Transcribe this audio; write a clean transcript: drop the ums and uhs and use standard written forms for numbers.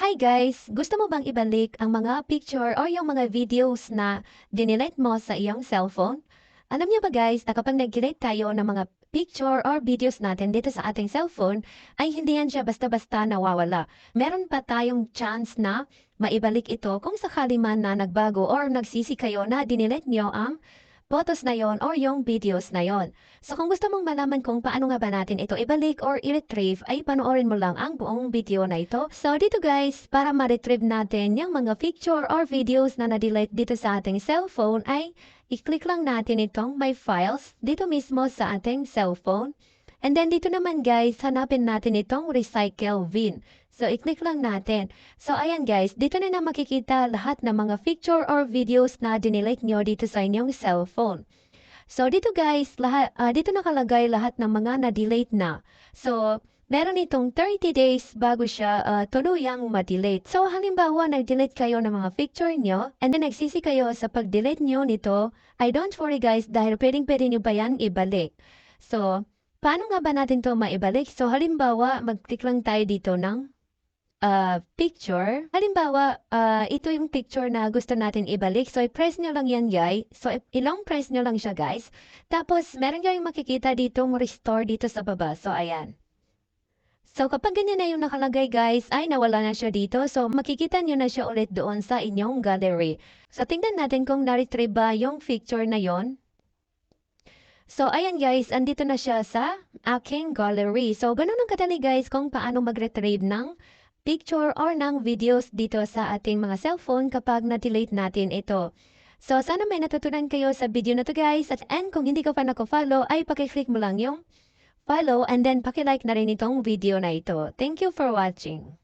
Hi guys! Gusto mo bang ibalik ang mga picture or yung mga videos na dinelete mo sa iyong cellphone? Alam niyo ba guys, na kapag nag-delete tayo ng mga picture or videos natin dito sa ating cellphone, ay hindi yan siya basta-basta nawawala. Meron pa tayong chance na maibalik ito kung sakali man na nagbago or nagsisi kayo na dinelete niyo ang photos na yon or yung videos na yon. So kung gusto mong malaman kung paano nga ba natin ito ibalik or i-retrieve, ay panoorin mo lang ang buong video na ito. So dito guys, para ma-retrieve natin yung mga picture or videos na na-delete dito sa ating cellphone, ay i-click lang natin itong My Files dito mismo sa ating cellphone. And then dito naman guys, hanapin natin itong Recycle Bin. So i-click lang natin. So ayan guys, dito na makikita lahat ng mga picture or videos na dinelete nyo dito sa inyong cellphone. So dito guys, dito nakalagay lahat ng mga na-delete na. So meron itong 30 days bago siya tuluyang ma-delete. So halimbawa nag-delete kayo ng mga picture nyo and then nagsisi kayo sa pag-delete nyo nito, ay don't worry guys dahil pwedeng-pwede nyo pa yan ibalik. So paano nga ba natin to maibalik? So halimbawa mag-click lang tayo dito ng picture. Halimbawa, ito yung picture na gusto natin ibalik. So, i-press nyo lang yan, guys. So, ilong press nyo lang siya, guys. Tapos, meron kayong makikita ditong restore dito sa baba. So, ayan. So, kapag ganyan na yung nakalagay, guys, ay nawala na siya dito. So, makikita nyo na siya ulit doon sa inyong gallery. So, tingnan natin kung na-retrieve ba yung picture na yon. So, ayan guys, andito na siya sa aking gallery. So, ganun ang kadali guys kung paano mag-retrieve ng picture or ng videos dito sa ating mga cellphone kapag na-delete natin ito. So, sana may natutunan kayo sa video na to guys. And kung hindi ka pa nako-follow, ay pakiclick mo lang yung follow and then pakilike na rin itong video na ito. Thank you for watching.